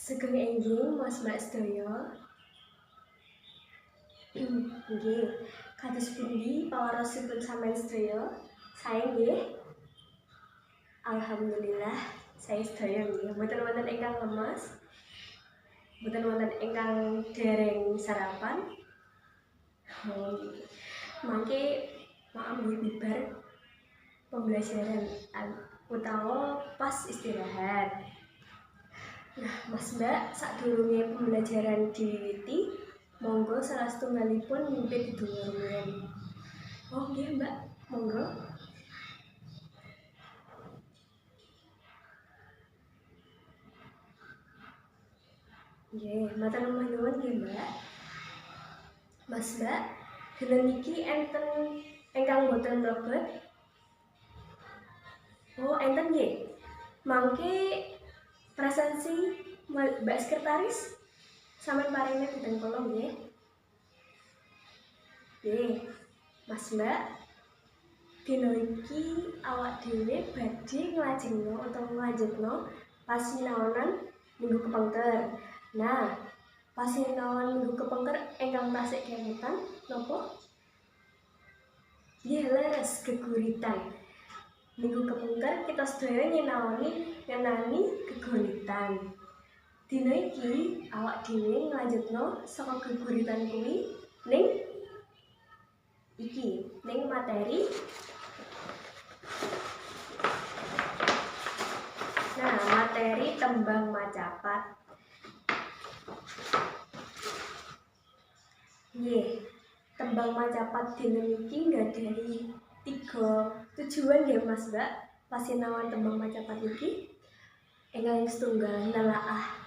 Sugeng enjing Mas Mbak sedaya. Nggih, kados pundi pawarosipun sampeyan sedaya? Sae nggih. Alhamdulillah, saya sedaya nggih. Mboten wonten ingkang lemes. Mboten wonten ingkang dereng sarapan. Mangke maaf nggih bibar pembelajaran utawa pas istirahat. Nah, Mas Mbak, sadurunge pembelajaran diwiwiti, monggo salah setunggalipun mimpin didungan. Oh nggih Mbak, monggo. Nggih, matur nuwun nggih Mbak. Mas Mbak, dinten niki enten ingkang boten mlebet. Oh, enten nggih. Mangke presensi Mbak Sekretaris sampeyan paringne dinten kala nggih. Nggih, Mas Mbak, dina iki awak dhewe badhe nglajengno utawa nglanjutno pasinaonan minggu kepengker. Nah, pasinaonan minggu kepengker ingkang tasih kemutan napa? Nggih, leres geguritan. Minggu kepengker kita sedaya ngenani geguritan. Dina iki awak dhewe nglanjutno saka geguritan kuwi ning materi. Nah, materi tembang macapat. Nggih, tembang macapat dina niki nggadhahi 3 tujuan nggih Mas Mbak. Pasinaon tembang macapat niki ingkang setunggal nelaah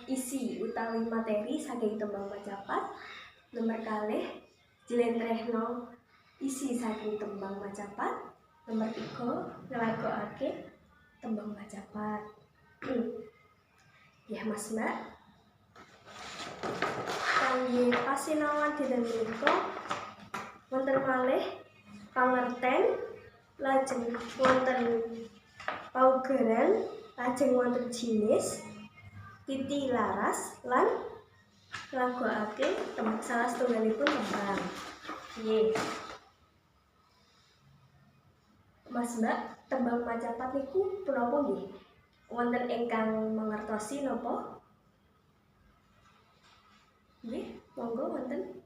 isi utawi materi saking tembang macapat. Nomor kalih jlentrehno isi saking tembang macapat. Nomor 3 nglagokake tembang macapat. Ya Mas Mbak, kangge pasinaon dinten menika wonten malih pangerten, lajeng wonten paugeran, lajeng wonten jinis, titi laras lan nglagokake salah setunggalipun tembang. Nggih. Mas Mbak, tembang macapat niku punapa nggih? Wonten ingkang mangertosi napa? Nggih, monggo wonten.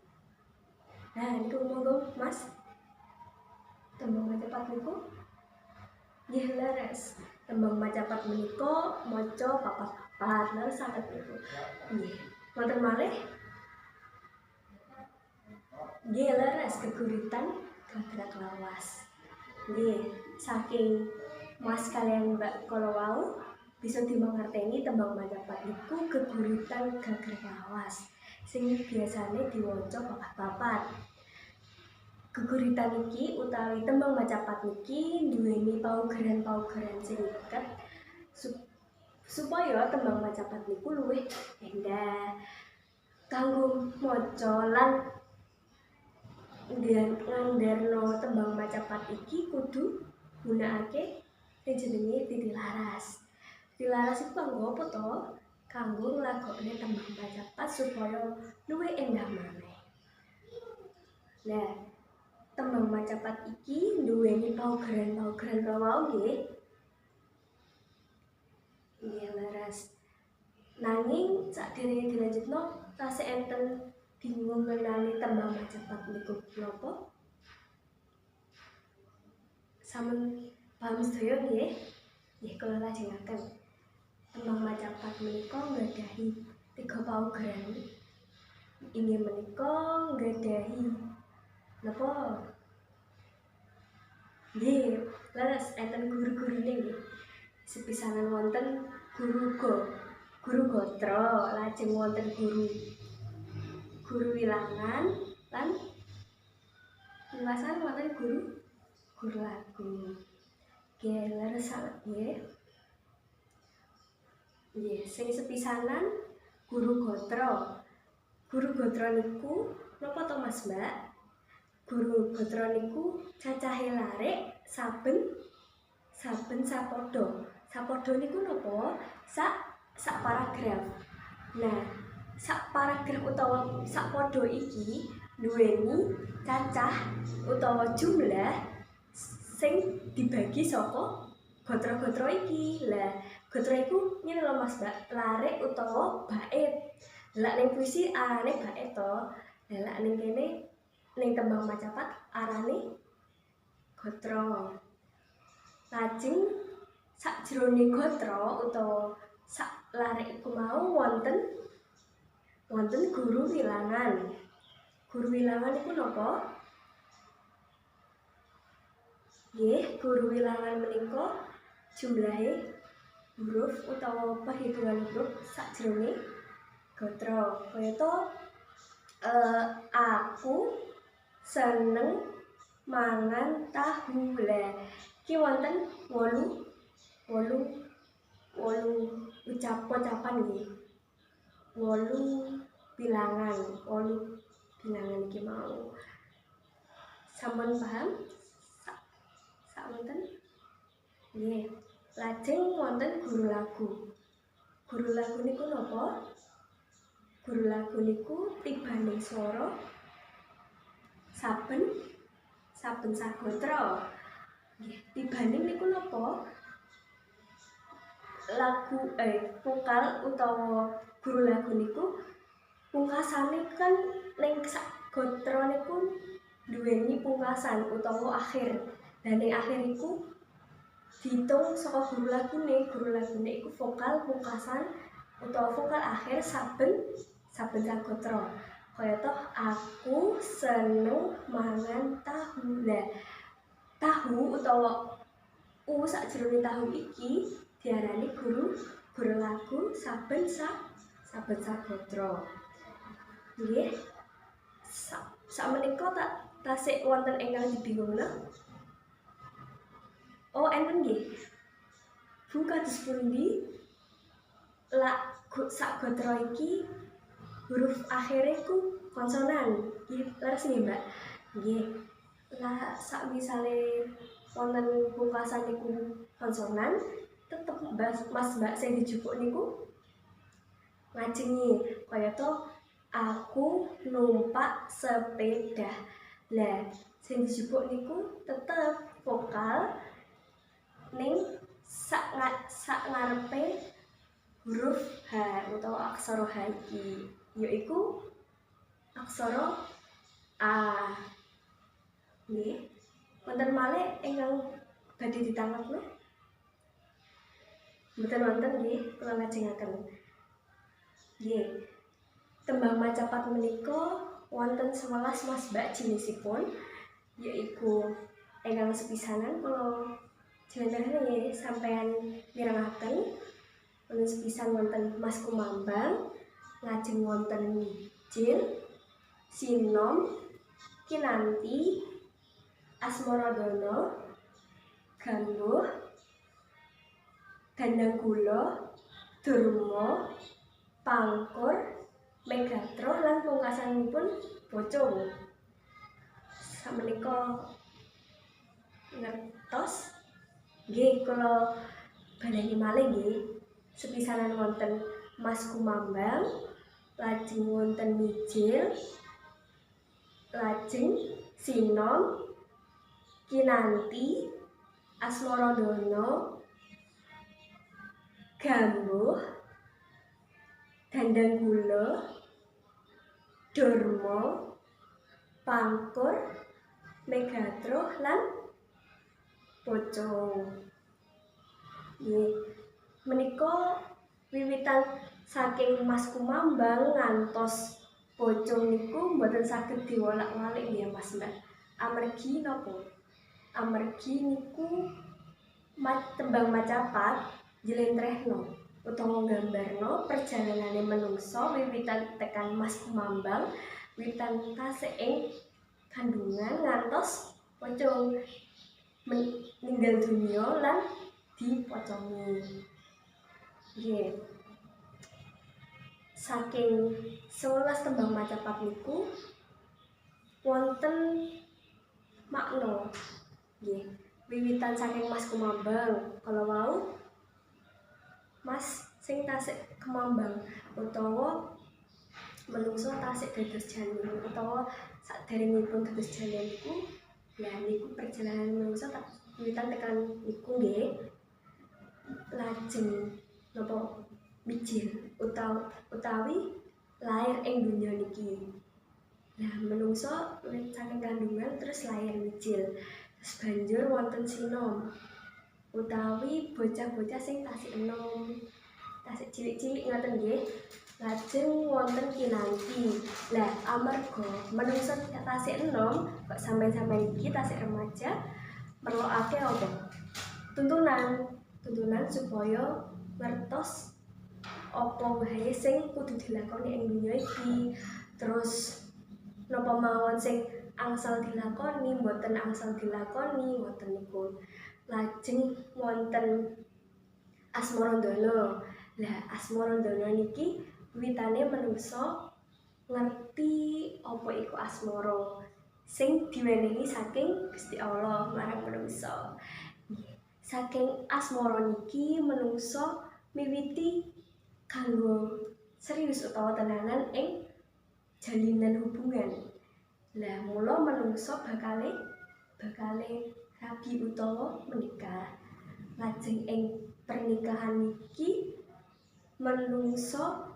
Nah, niku monggo Mas. Tembang macapat niku nggih leres. Tembang macapat menika maca papat-papat lha saged niku. Nggih. Wonten malih? Nggih leres geguritan gagrak lawas. Nggih, saking Mas kalian Mbak kala wau bisa dimangerteni tembang macapat niku geguritan gagrak lawas sing biasane diwaca papat-papat. Geguritan iki utawi tembang macapat niki nduweni paugeran-paugeran sing iket supaya tembang macapat niku luwih endah kanggo maca lan ngandharno tembang macapat iki kudu gunakake sing jenenge titi laras. Titi laras iku kanggo apa to? Kanggo nglagokne tembang macapat supaya luwih endah maneh. Nah, tembang macapat iki nduweni paugeran-paugeran kawau nggih. Nggih leres. Nanging sakderenge dilanjutno tasih enten bingung ngenani tembang macapat niku napa? Sampun paham sedaya nggih? Nggih kula lajengaken. Tembang macapat menika nggadhahi 3 paugeran. Inggih menika nggadhahi napa? Nggih, leres enten guru-gurune nggih. Sepisanan wonten guru gotra, lajeng wonten guru wilangan lan wilasan wonten guru lagu. Nggih, leres sanget nggih. Nggih, sing sepisanan guru gotra. Guru gotra niku napa to Mas Mbak? Guru gotra niku cacahe larik saben sapadha. Sapadha niku napa? sak paragraf. Nah, sak paragraf utawa sak podo iki duweni cacah utawa jumlah sing dibagi saka gotro-gotro iki. Lah, gotro iku ngene lho Mas Mbak, larik utawa bait. Lah ning puisi arane bait to. Lah ning kene ning tembang Majapahit arane gotro. Lajeng sakjroning gotro utawa sak larik iku mau wonten guru wilangan. Guru wilangan iku napa? Nggih, guru wilangan menika jumlahe huruf utawa perhitungan huruf sakjroning gotro. Kayata aku seneng mangan tahu. Lah iki wonten 8 ucapan nggih. 8 bilangan iki mau. Sampun paham? Sak wonten? Nggih. Lajeng wonten guru lagu. Guru lagu niku napa? Guru lagu niku tibaning swara saben sagotra. Nggih, tibaning niku napa? Lagu vokal utawa guru lagu niku pungkasane kan ning sak gotra niku duweni pungkasan utawa akhir. Dan ning akhir iku diitung saka guru lagune iku vokal pungkasan utawa vokal akhir saben sagotra. Kaya toh aku seneng mangan tahu. Lah tahu utawa sakjroning tahu iki diarani guru lagu saben sagotra. Nggih. Sakmenika tasik wonten ingkang dibingungna. Oh, enten nggih. Bu kados pundi sak gotra iki huruf akhire ku konsonan. Nggih, leres nggih, Mbak? Nggih. Lah sak misale wonten pungkasan niku konsonan, tetep Mas Mbak sing dijupuk niku ngajengi. Kaya to aku numpak sepeda. Lah sing dijupuk niku tetep vokal ning sak ngarepe huruf H utawa aksara H iki, yaiku aksara A. Nggih. Wonten malih ingkang badhe ditangkep lho? Mboten wonten nggih, kula lajengaken. Nggih. Tembang Majapahit menika wonten 11 Mas Mbak jinisipun, yaiku ingkang sepisanan kula jenengan nggih sampeyan mirengaken. Wonten sepisan wonten Mas Kumambang, lajeng wonten Mijil, Sinom, Kinanti, Asmaradana, Gambuh, Dandanggula, Durma, Pangkur, Megatro lan pungkasanipun Bocong. Samenika ngertos? Nggih, kula baleni malih nggih. Sepisanan wonten Mas Kumambang, lajeng wonten Mijil, lajeng Sinom, Kinanti, Asmaradana, Gambuh, Dandanggula, Durma, Pangkur, Megatro lan Bocong. Nggih, menika wiwitan saking Mas Kumambang ngantos Bocong niku mboten saged diwolak-walik nggih Mas Mbak. Amargi napa? Amargi niku tembang Majapahit njlentrehno utawa nggambarno perjalanane menungsa wiwitan tekan Mas Kumambang, wiwitan tasih ing kandungan ngantos Bocong meninggal dunia lan dipocongi. Nggih. Saking 11 tembang Majapahit niku wonten makna. Nggih. Wiwitan saking Mas Kumambang, kalau wau Mas sing tasik kemambang utawa menungso tasik dados janin utawa saderengipun dados janin niku ya niku perjalanan menungso tak wiwitan tekan niku nggih lajeng napa mijil utawi lahir ing donya niki. Nah, menungso wiwit saking kandungan terus lahir mijil. Terus banjur wonten sinom utawi bocah-bocah sing tasik enom, tasik cilik-cilik ngoten nggih. Lajeng wonten kinanti. Lah, amarga menungso tasik enom, kok sampeyan-sampeyan iki tasik remaja merlokake apa? Tuntunan supaya ngertos apa wae sing kudu dilakoni ing dunya iki. Terus napa mawon sing angsal dilakoni, mboten angsal dilakoni, ngoten niku. Lajeng wonten asmarandana. Lah asmarandana niki wiwitane menungso ngerti apa iku asmara sing diwenehi saking Gusti Allah marang menungso. Saking asmara niki menungso miwiti kanggo serius utawa tenanan ing jalinan hubungan. Lah mula menungso bakale rabi utawa menikah. Lajeng ing pernikahan niki menungso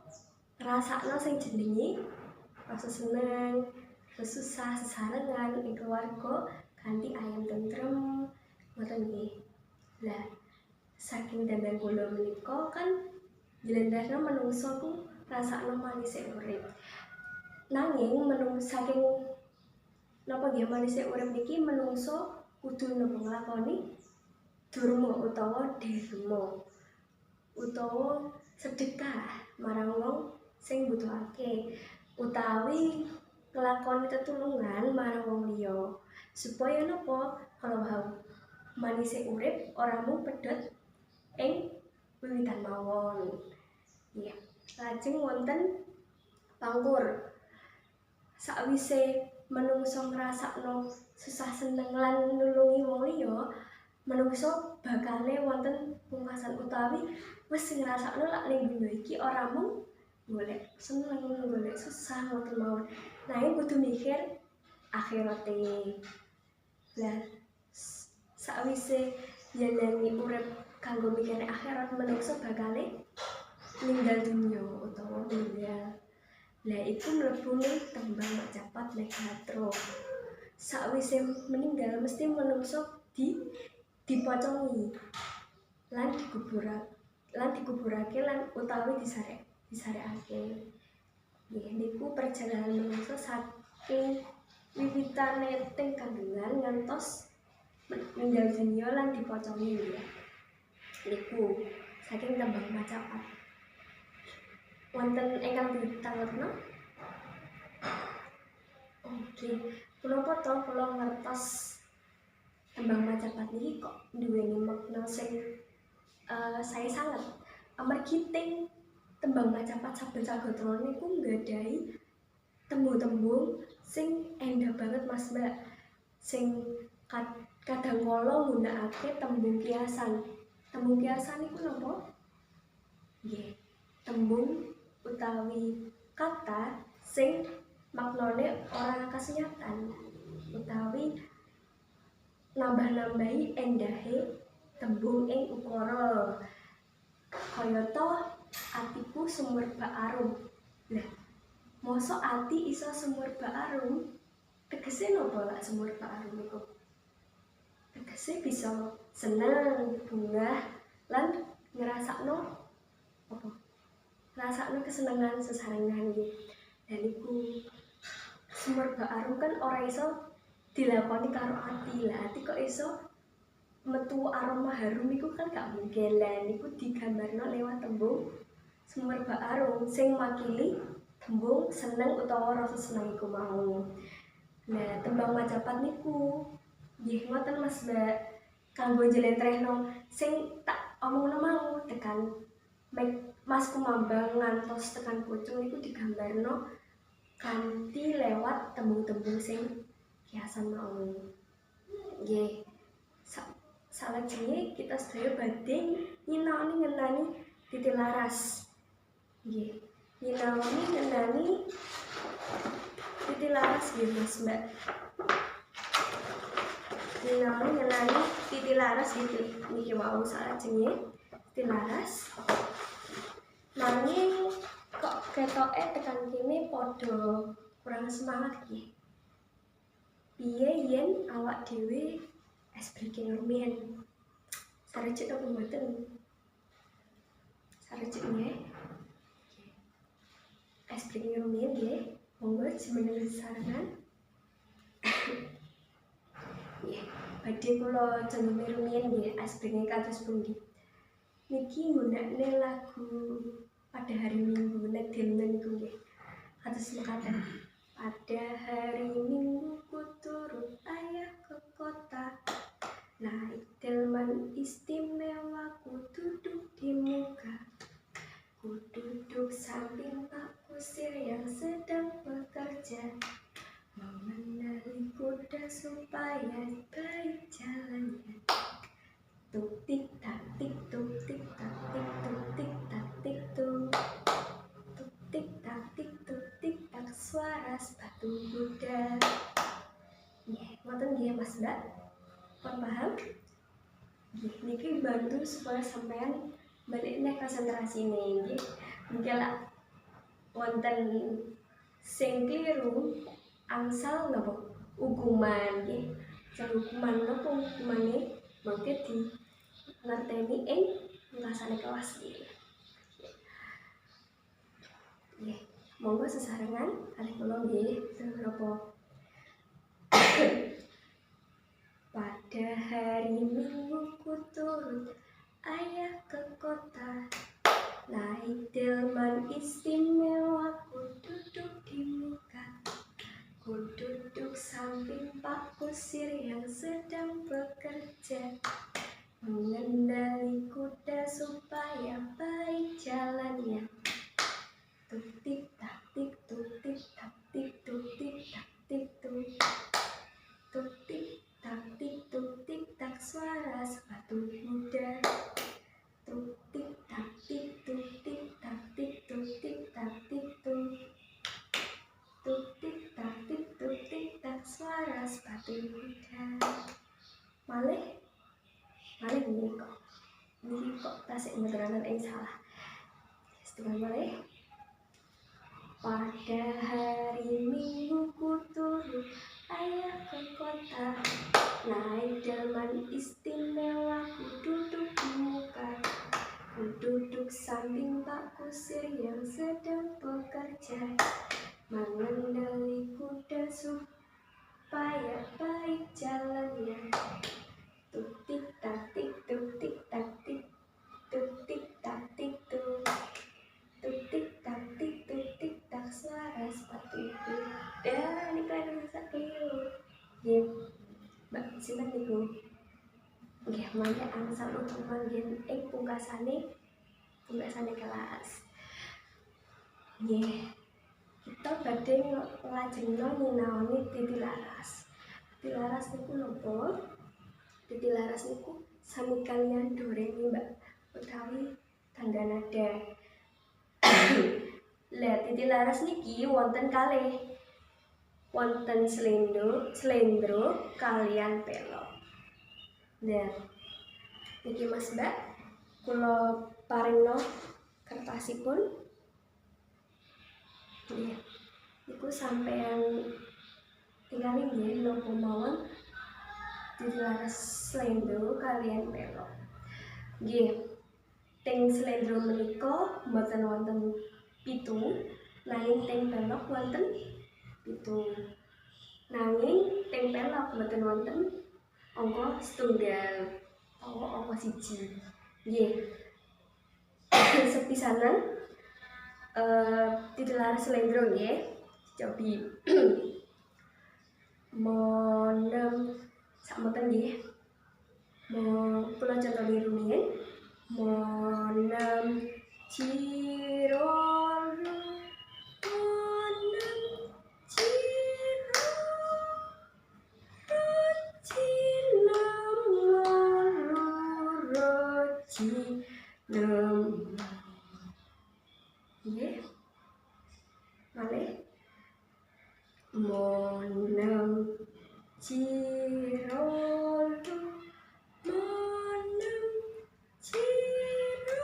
ngrasakno sing jenenge rasa seneng, susah, sesarengan ing keluarga kanthi ayem tentrem ngoten nggih. Lah saking dandan kula menika kan jlentrehna menungso ku rasakno manise urip. Nanging saking napa nggih manise urip niki menungso kudu napa nglakoni durma utawa dharma utawa sedekah marang wong sing mbutuhake utawi nglakoni tetulungan marang wong liya supaya napa kalau manise urip ora mung pedhot ing wiwitan mawon. Iya. Lajeng wonten pangkur. Sakwise menungso ngrasakno susah seneng lan nulungi wong liya, menungso bakale wonten pungkasan utawi wis ngrasakno lak ning dunya iki ora mung golek seneng, golek susah ngoten mawon. Nanging kudu mikir akhirate. Lah sakwise njalani urip kanggo mikire akhirat menungso bakale ninggal dunya utawa meninggal. Lah iku mlebu ning tembang Macapat Megatro. Sakwise meninggal mesti menungso dipocongi lan dikuburake lan utawi disarekake. Nggih niku perjalanan menungso saking wiwitane teng kandungan ngantos meninggal dunia lan dipocongi ya. Niku saking tembang Macapat. Wonten ingkang ditangletno? Oke, punapa to kula ngertos tembang Macapat niki kok duweni makna sing saya sangat amargi teng tembang Macapat Sabda Sagatra niku nggadhahi tembung-tembung sing endah banget Mas Mbak, sing kadang kala nggunakake tembung kiasan. Tembung kiasan niku napa? Nggih, tembung utawi kata sing maknane ora kasunyatan utawi nambah-nambahi endahe tembung ing ukara. Kayata atiku sumur bak arum. Lah, mosok ati iso sumur bak arum? Tegese napa lak sumur bak arum iku? Tegese bisa seneng, bungah, lan ngrasakno apa? Ngrasakno kesenengan sesarengan nggih. Dan iku sumur bak arum kan ora iso dilakoni karo ati. Lah ati kok iso metu aroma harum iku kan gak mungkin. Lah niku digambarno lewat tembung sumur bak arum sing makili tembung seneng utawa rasa seneng iku mau. Nah, tembang Macapat niku nggih ngoten Mas Mbak, kanggo njlentrehno sing tak omongno mau tekan Mas Kumambang ngantos tekan Pucung niku digambarno kanthi lewat tembung-tembung sing kiasan mau. Nggih. Salajenge kita sedaya badhe nyinaoni ngenani titilaras. Nggih. Nyinaoni ngenani titilaras nggih Mas Mbak. Nyinaoni ngenani titilaras niki wau salajenge titilaras. Nanging kok ketoke tekan kene padha kurang semangat nggih. Piye yen awak dhewe es breaking rumiyin? Sarecik apa mboten? Sarecik nggih. Es breaking rumiyin nggih. Monggo jumeneng sarangan. Nggih, badhe kula jenenge rumiyin nggih es breaking kados pundi. Niki nggunakne lagu pada hari Minggu nek demen niku nggih. Kados mekaten. Pada hari Minggu ku turut ayah ke kota, naik delman istimewa ku duduk di muka, ku duduk samping Pak Kusir yang sedang bekerja, mengenali kuda supaya baik jalannya. Tuk tik tak tik tuk tik tak tik tuk tik tak tik tuk. Tik tak tik tuk tik tak suara sepatu kuda. Nggih, ngoten nggih Mas Mbak. Pun paham? Nggih, niki bantu supaya sampean balikne konsentrasine nggih. Mungkin lah wonten sing kliru angsal napa hukuman nggih. Jan hukuman napa hukumane mangke di ngerteni ing pungkasane kelas nggih. Nggih, monggo sesarengan kalih kula nggih menapa. Pada hari Minggu ku turut ayah ke kota, naik delman istimewa ku duduk di muka, ku duduk samping Pak Kusir yang sedang bekerja, mengendali kuda supaya baik jalannya. Tuk tik tak tik tuk tik tak tik tuk tik tak tik tuk. Tuk tik tak tik tuk tik tak suara sepatu kuda. Tuk tik tak tik tuk tik tak tik tuk tik tak tik tuk. Tuk tik tak tik tuk tik tak suara sepatu kuda. Malih niki kok tasik meterangan ing salah. Setengah malih. Pada hari Minggu ku turut ayah ke kota, naik delman istimewa ku duduk di muka, ku duduk samping Pak Kusir yang sedang bekerja, mengendali kuda supaya baik jalannya. Tuk tik tak tik tuk tik tak tik tuk tik tak tik tuk. Tuk tik tak tik tuk tik tak suara sepatu kuda. Ini kan masak keliru. Nggih, Mbak sinten niku? Nggih, mangke angsal hukuman nggih ing pungkasane kelas. Nggih. Kita badhe nglajengno nyinaoni titilaras. Titilaras niku napa? Titilaras niku sami kalian do re mi Mbak, utawi tangga nada. Lah titilaras niki wonten kalih. Wonten slendro kalian pelok. Nah, niki Mas Mbak, kula paringno kertasipun. Nggih. Niku sampean tingali nggih napa mawon titilaras slendro kalian pelok. Nggih. Teng slendro menika mboten wonten 7, nanging teng pelok wonten 7. Nanging teng pelok mboten wonten angka setunggal utawa angka 1. Nggih. Sepisanan titilaras slendro nggih. Cobi monem sakmeten nggih. Kula contohi rumiyin. Monem ciroro, monem ciro, cinem maruro, cinem Nggih. Malih monem cirolu monem ciro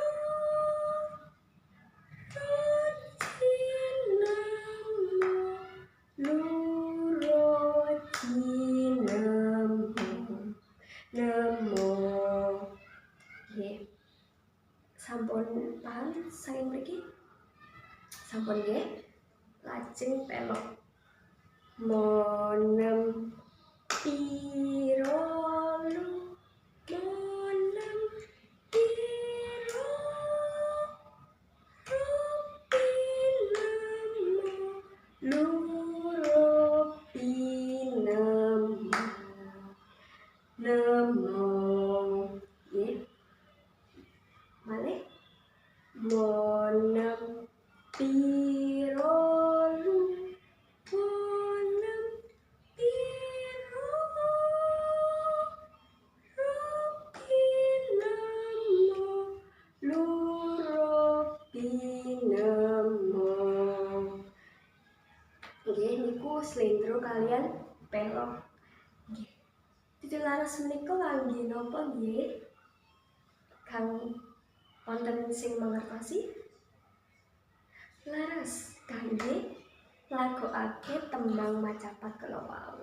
luro cinemu nemo. Nggih. Sampun paham saking mriki? Sampun nggih. Lajeng pelok monem pirolu monem piro rupinemu luro pinemu nemo. Nggih. Malih monem pirolu monem piro rupinemu luro pinemu. Nggih, niku slendro kalian pelok. Nggih. Titilaras menika kangge napa nggih? Kang wonten sing mangertosi? Laras kangge lagokake tembang macapat kala wau.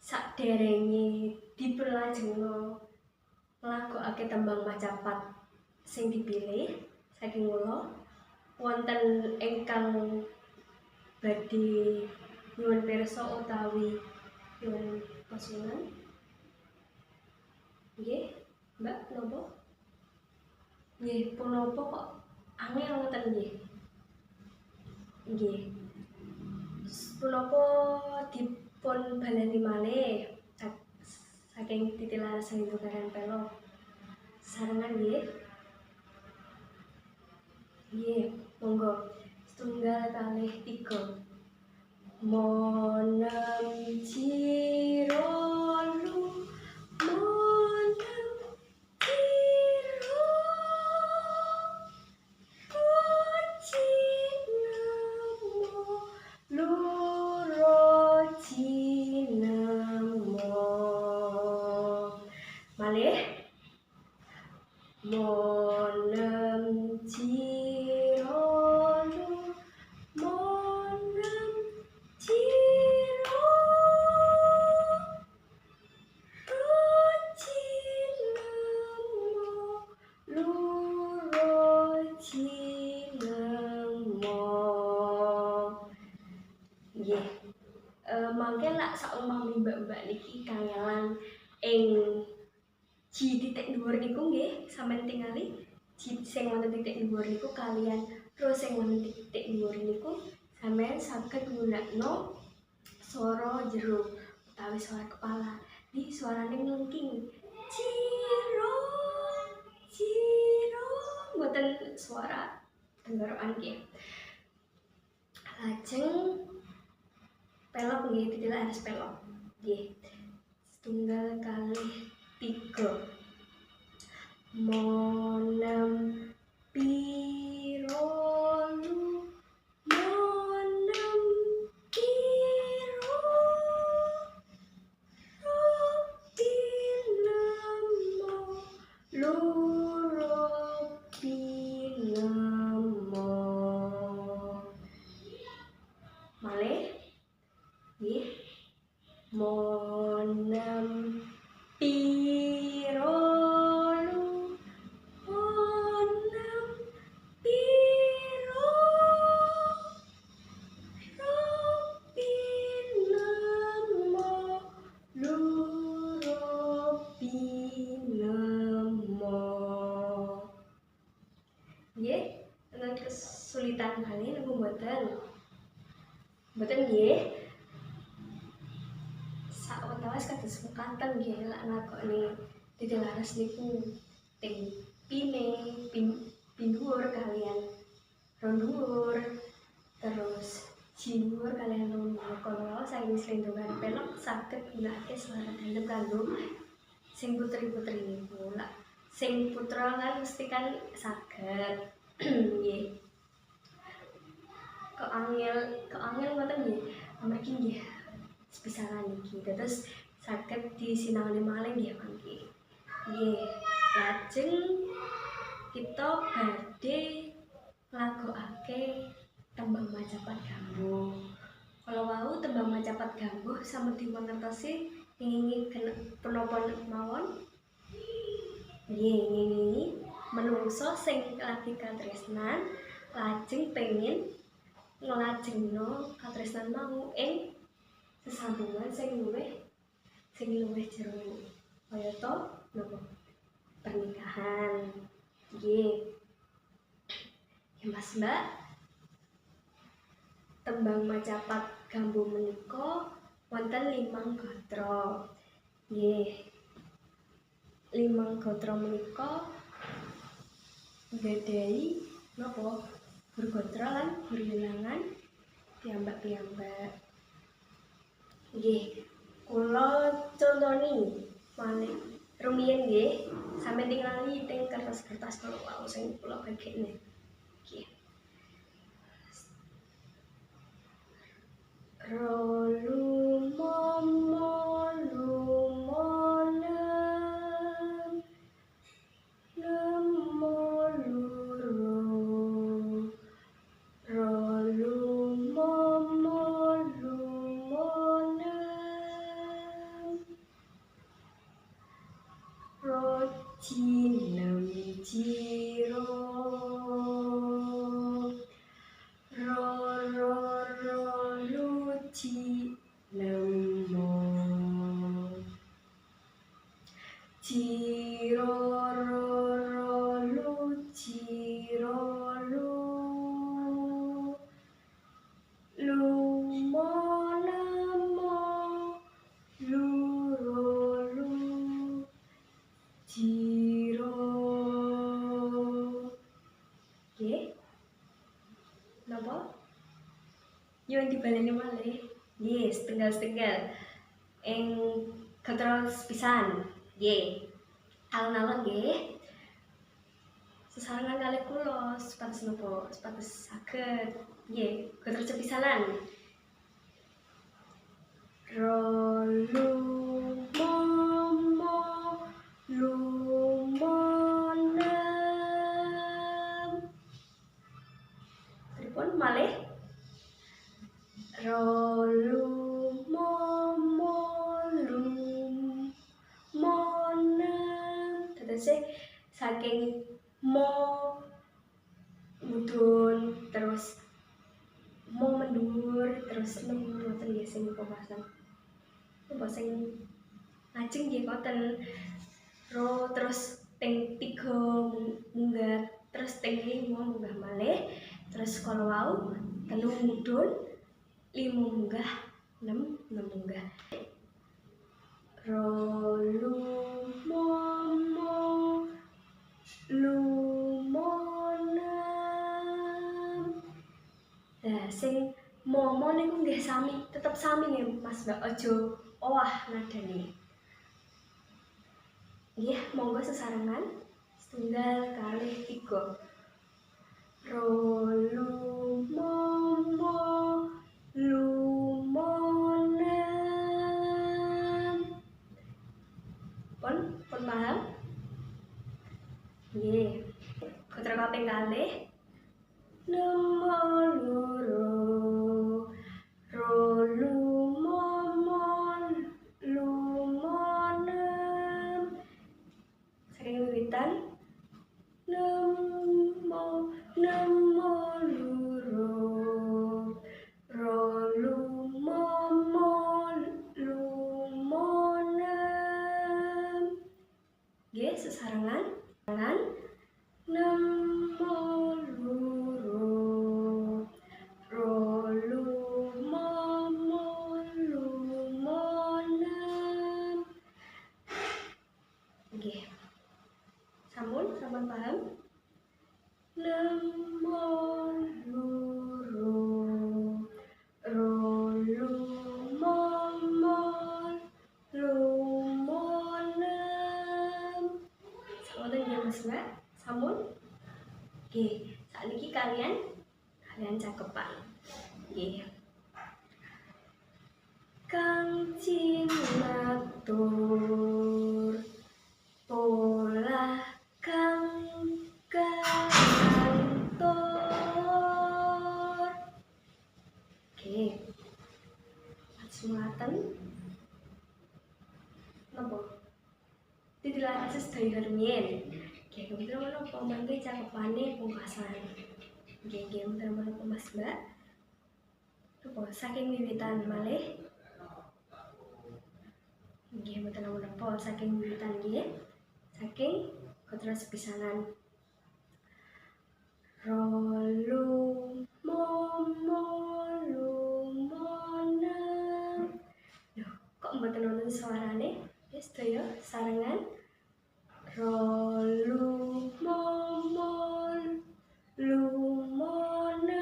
Saderenge dipunlajengna nglagokake tembang macapat sing dipilih saking kula, wonten ingkang badhe nyuwun pirsa utawi nyuwun pasunan? Nggih, Mbak, napa? Nggih, punapa kok angel ngoten nggih? Nggih. Punapa dipun baleni malih saking titilaras Slendro kaliyan pelok? Sarengan nggih. Nggih, monggo. 1 kalih 3. Monem cirolu monem piro cinemu luro cinemu. Malih monem cirolu monem ciro cinemu luro cinemu. Nggih. Mangke lak saumpami mbak-mbak niki kangelan ing Ji titik dhuwur niku nggih sampeyan tingali. Ji sing wonten titik dhuwur niku kaliyan ro sing wonten titik dhuwur niku sampeyan saged nggunakno swara jero utawi swara kepala. Di suarane nglengking. Ciro ciro mboten suara tenggorokan nggih. Lajeng pelok nggih, titilaras pelok. Nggih. 1 kalih 3. Monem pirolu monem piro rupinemu luro pinemu. Malih nggih. Monem pirolu monem piro rupinemu luro pinemu. Nggih, enten kesulitan malih niku mboten? Mboten nggih. Sawetawis kados mekaten nggih lak nglakoni titilaras niku ting pine pinduwur kaliyan ronduwur terus jinwur kaliyan ronduwur kalau saking Slendro kaliyan pelok saged gunakake swara dalem kanggo sing putri-putri niku. Lak sing putra kan mesti kan saged nggih. keangel ngoten nggih. Amargi nggih sepisanan iki. Terus saged disinahani malih nggih mangke. Nggih, lajeng kita badhe nglagokake tembang Majapahit Gambuh. Kalau wau tembang Majapahit Gambuh sampun dimangertosi ngingi punapa mawon? Nggih, ngingi menungso sing lagi katresnan lajeng pengin nglajengno katresnan mau ing sesambungan sing luwih jero kayata napa pernikahan. Nggih. Mas Mbak, tembang Majapahit Gambuh menika wonten 5 gatra. Nggih. 5 gatra menika nggadhahi napa? Burgatra lan Burwilangan piyambak-piyambak. Nggih, kula contoni malih rumiyin nggih, sampe tingali teng kertas-kertas kula wau sing kula bagekne. Nggih. Rolu momo lumonem nemo luru rolu momo lumonem rojinem jiro Napa? Yun dibaleni malih. Nggih, setenggal-setenggal. Ing gatra sepisan. Nggih. Alon-alon nggih. Sesarengan kalih kula supados napa? Supados saged. Nggih, gatra sepisanan. Rolu momo lumonem. Pripun malih? Rolu momo lumonem. Tegese saking mo mudhun terus mo mendur terus nem ngoten nggih sing pemasan. Napa sing lajeng nggih ngoten. Ro terus ping 3 munggah terus ping 5 munggah malih terus kalau wau 3 mudhun 5 munggah 6 munggah. Rolu momo lumonem. Nah, sing momo niku nggih sami, tetep sami nggih Mas Mbak, aja owah nadane. Nggih, monggo sesarengan. 1, 2, 3. Rolu momo lumonem. Pun paham? Nggih. Gatra kaping 2. Nemo loro rolu momo lumonem. Saking wiwitan nemo loro rolu momo lumonem. Nggih, sesarengan. Nemo loro rolu momo lumonem. Nggih. Sampun paham? Nemo loro rolu momo lumonem. Sampun nggih Mas Mbak? Sampun? Oke, saat ini kalian cakepan. Nggih. Kang Cinatur pola kang kantor. Oke, langsung napa? Titilaras sedaya rumiyin. Nggih, kebetulan menapa mangke cakepane pungkasan. Nggih, menapa Mas Mbak? Napa saking wiwitan malih? Nggih, menapa saking wiwitan nggih? Saking Gatra sepisanan. Rolu momo lumonang. Loh, kok mboten wonten suarane? Wis sedaya sarengan. Rolu momo lumonang.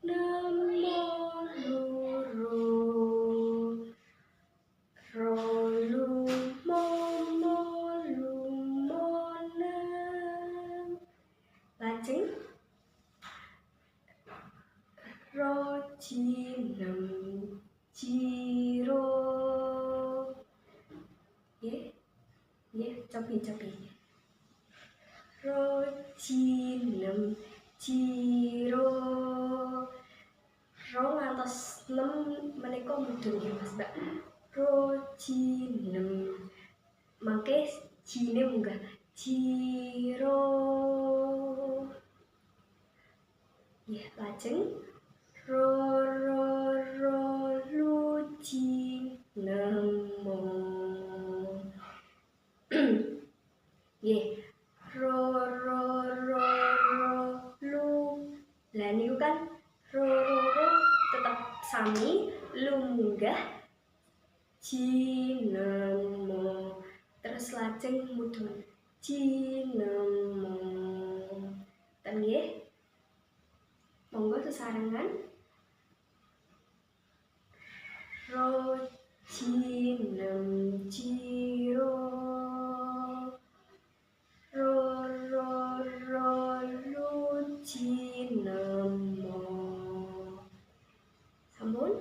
Nemo loro. Rolu momo lumonang. Lajeng rojinem jiro. Nggih, cobi. Rojinem jiro. Ro ngantos 6 menika mudhun nggih Mas Mbak. Rojinem. Mangke jine munggah jiro. Nggih, lajeng lujinemo. Nggih, lu. Lah niku kan ro tetap sami lumunggah jinemo. Terus lajeng mudhun jinemo. Ten nggih. Monggo sesarengan. Rojinem jiro. Lujinemo. Sampun?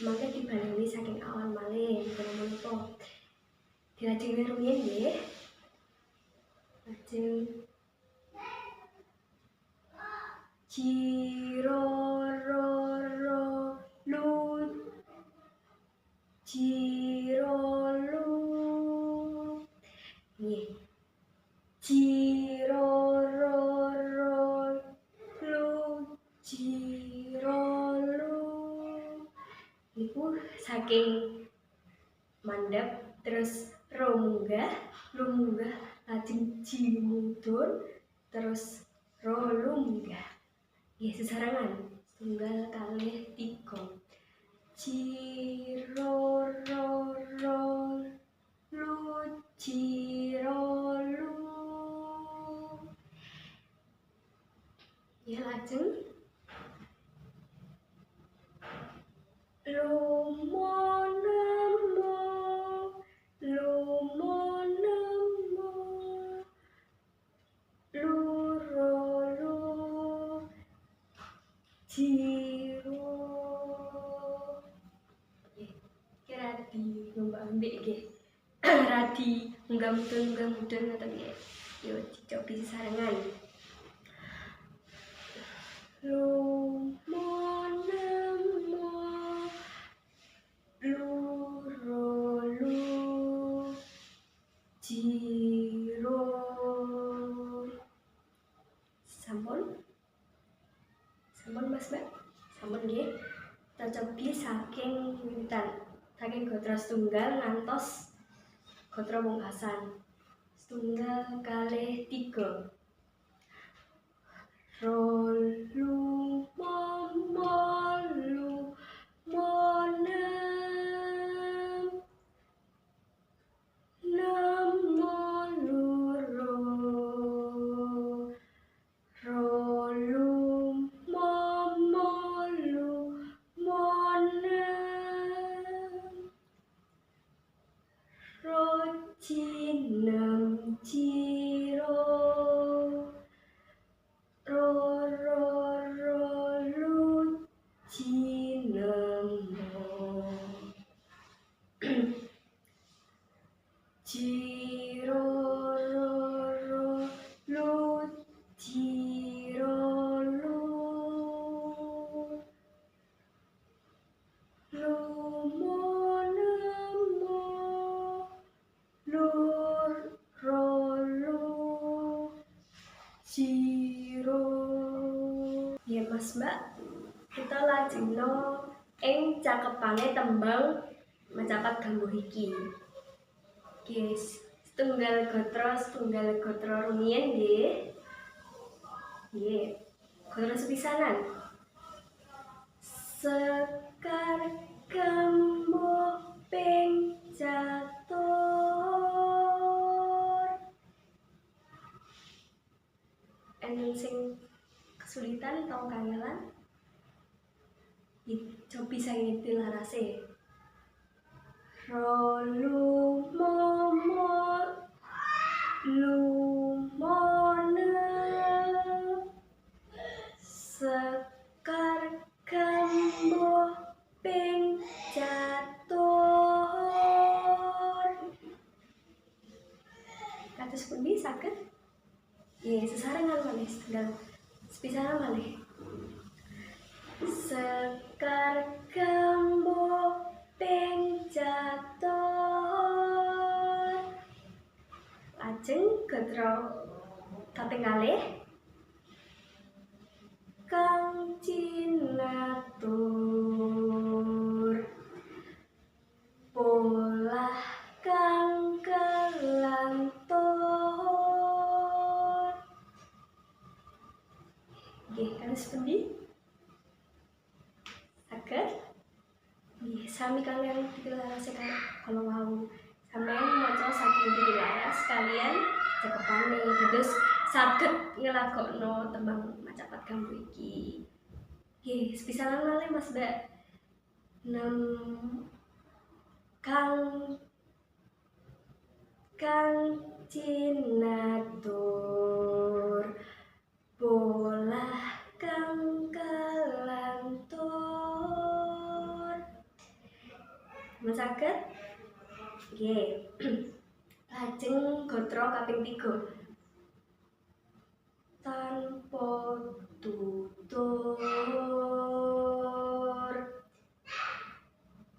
Mangke dibaleni saking awal malih menapa. Dilajeng rumiyin nggih. Lajeng jiro lu jiro lu. Nggih. Jiro lu jiro lu. Niku saking mandhap terus ro munggah, lu munggah, lajeng ji mudhun, terus ro lu munggah. Nggih, sesarengan. 1 kalih 3. Jiro lu jiro lu. Ya, lajeng lumonemo lurolu jiro. Radi ngombak-ambik nggih. Radi munggah mudhun ngoten nggih. Yo dicobi sesarengan. Lumonemo lurolu jiro. Sampun Mas Mbak? Sampun nggih. Cobi saking wiwitan. Saking Gatra setunggal ngantos Gatra pungkasan. 1 kalih 3. Rolu momo lumonang. Nemo loro. Rolu momo lumonang. Rojinem jiro. Siro. Ya Mas Mbak, kita lajengno ing cakepane tembang Macapat Gambuh iki. Guys, setunggal gotro rumiyin nggih. Nggih. Gotro sepisanan. Sekar gambuh ping catur. Enten sing kesulitan atau kangelan? Coba bisa ngerti larase. Rolu momot lumone sekar gambuh ping catur. Kados pundi saged? Nggih, sesarengan malih setunggal sepisanan malih. Sekar gambuh ping catur. Lajeng gotro kaping kalih. Kang cinatur polah kang kelantur. Nggih, kados pundi? Saged? Nggih, sami kalian dilarase kalau mau sampeyan maca saking dilaras kalian cakepane terus saged ngelakokno tembang Macapat Gambuh iki. Nggih, sepisanan malih Mas Mbak. Kang cinatur polah kang kelantur. Saged? Nggih. Lajeng gotro kaping 3. Tanpa tutur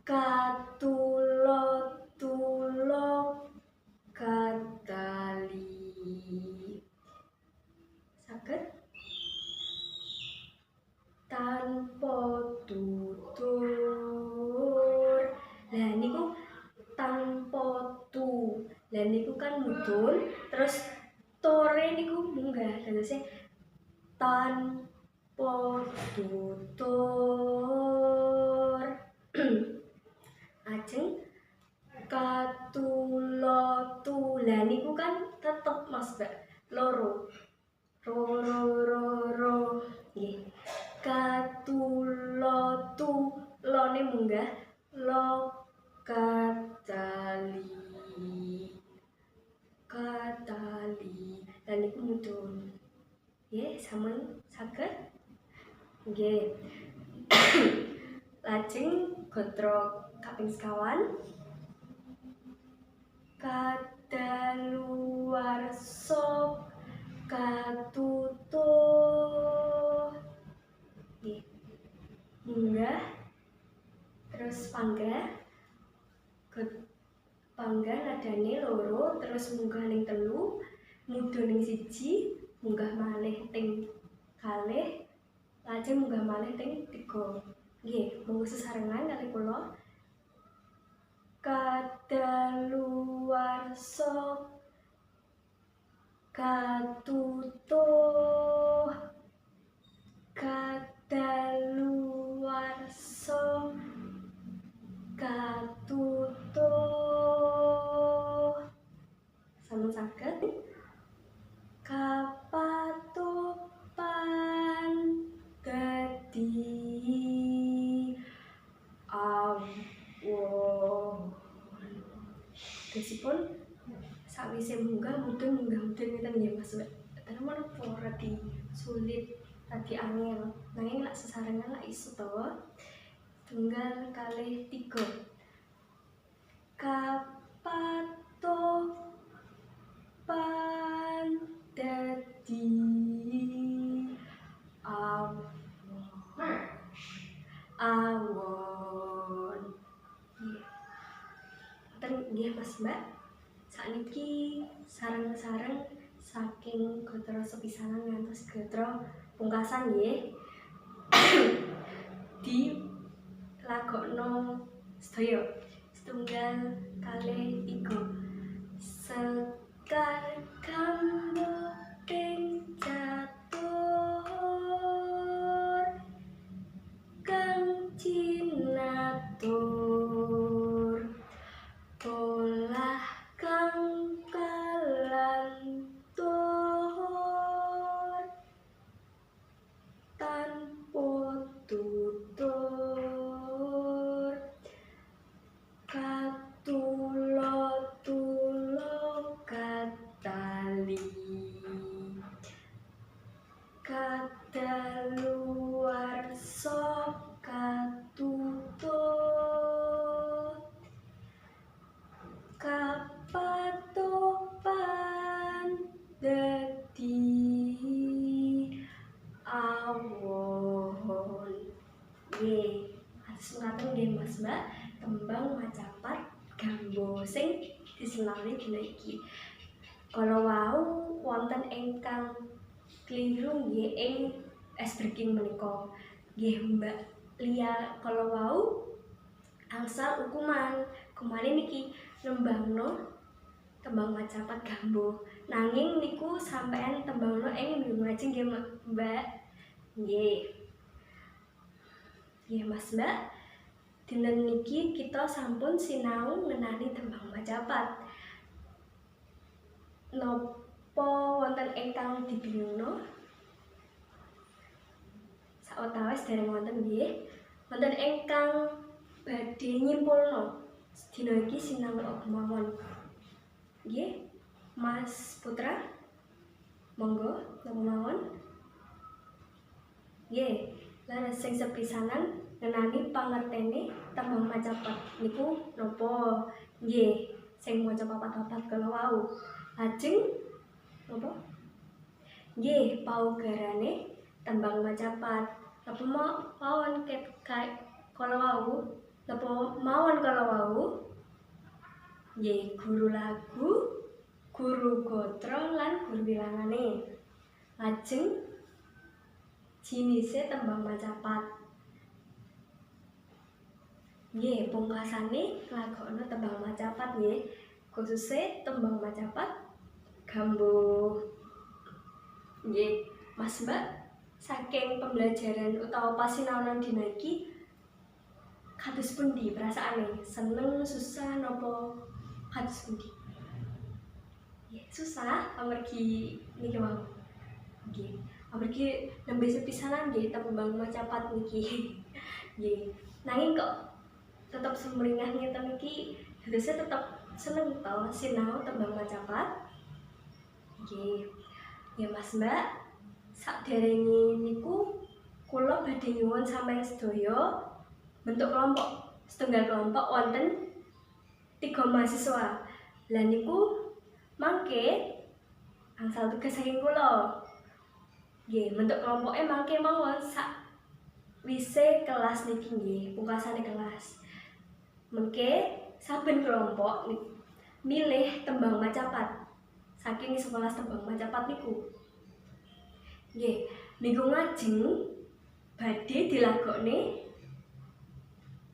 katulok-tulok katali. Saged? Tanpa tutur. Lah niku tanpa tu. Lah niku kan mudhun, terus tore niku munggah. Terus tanpa tutur. Ajeng katulotu. Lah niku kan tetep Mas Mbak loro. Ro. Nggih. Katulotu lone munggah lo katali. Lan niku mudhun. Nggih, sampun saged? Nggih. Lajeng gotro kaping 5. Kadaluwarsa katutuh. Nggih. Munggah terus panggah. Panggah nadane loro terus munggah ning 3, mudhun ning 1, munggah malih ting 2, lajeng munggah malih ting 3. Nggih, monggo sesarengan kalih kula. Kadaluwarsa katutuh. Kadaluwarsa katutuh. Sampun saged? Kapatopan dadi awon. Desipun sawise munggah mudhun ngeten nggih Mas. Terus menapa radi sulit, radi angel. Nanging lak sesarengan lak iso to. Tunggal kalih 3. Kapatopan dadi awon. Nggih Mas Mbak. Sakniki sareng-sareng saking saking gotro sepisanan ngantos gotro pungkasan nggih di lagokno sedaya setunggal kalih tiga. Sekar gambo ping catur kang cinatur polah kang kalantur tanpa tutur katulo-tulo katali kadaluwarsa katutut kapatopan dadi awon. Nggih, atus mekaten nggih Mas Mbak, tembang macapat gambo sing disenani dina iki. Kala wau wonten ingkang kliru nggih ing ice breaking menika. Nggih Mbak Lia kala wau angsal hukumane niki nembangno tembang macapat gambo. Nanging niku sampean tembangno ing minggu ngajeng nggih Mbak. Nggih. Nggih Mas Mbak. Dinten niki kita sampun sinau ngenani tembang macapat. Napa wonten ingkang dibingungno? Sawetawis dereng wonten nggih. Wonten ingkang badhe nyimpulno dina iki sinau apa mawon. Nggih, Mas Putra. Monggo napa mawon? Nggih, laras sing sepisanan ngenani pangertene tembang macapat niku napa? Nggih, sing maca papat-papat kala wau. Lajeng napa? Nggih, paugerane tembang macapat. Napa mawon kala wau? Napa mawon kala wau? Nggih, guru lagu, guru gotro lan guru wilangane. Lajeng jinise tembang macapat. Nggih, pungkasane nglagokno tembang macapat nggih, khususe tembang macapat gambo. Nggih, Mas Mbak, saking pembelajaran utawa pasinaunan dina iki kados pundi perasaane? Seneng, susah napa kados pundi? Nggih, susah amargi niki wau. Nggih, amargi nembe sepisanan nggih tembang macapat niki. Nggih, nanging kok tetap sumringah ngeten iki dadosé tetep seneng to sinau tembang macapat. Nggih. Ya Mas Mbak, sakderenge niku kula badhe nyuwun sampeyan sedaya bentuk kelompok. Setunggal kelompok wonten 3 mahasiswa. Lah niku mangke angsal tugas saking kula. Nggih, bentuk kelompoke mangke mawon sakwise kelas niki nggih, pungkasane kelas. Mengke saben kelompok milih tembang macapat saking 11 tembang macapat niku. Nggih, minggu ngajeng badhe dilagokne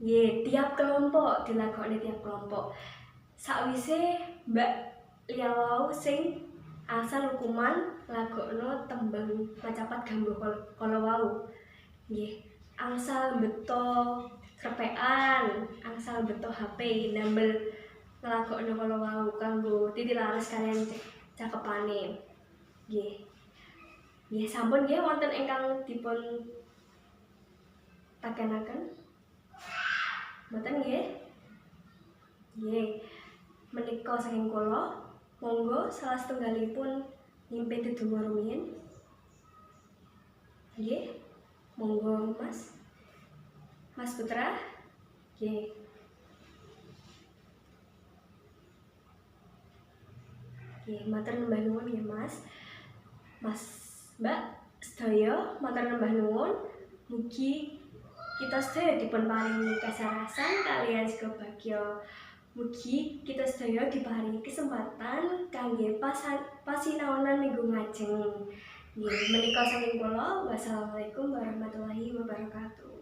nggih tiap kelompok dilagokne tiap kelompok. Sakwise Mbak Lia wau sing asal hukuman lagokno tembang macapat gambo kala wau. Nggih, angsal beto krepekan, angsal beto HP ndamel nglagokno kala wau kanggo titilaras kaliyan cakepane. Nggih. Nggih sampun nggih wonten ingkang dipun takenaken. Mboten nggih? Nggih. Menika saking kula, monggo salah setunggalipun nyimpen dedonga rumiyin. Nggih. Monggo Mas. Mas Putra. Nggih. Nggih, matur nembah nuwun nggih Mas. Mas Mbak sedaya matur nembah nuwun. Mugi kita sedaya dipun paringi kasarasan kaliyan segabagya Mugi kita sedaya diparingi kesempatan kangge pasinaonan minggu ngajeng. Nggih, menika saking kula. Wassalamualaikum warahmatullahi wabarakatuh.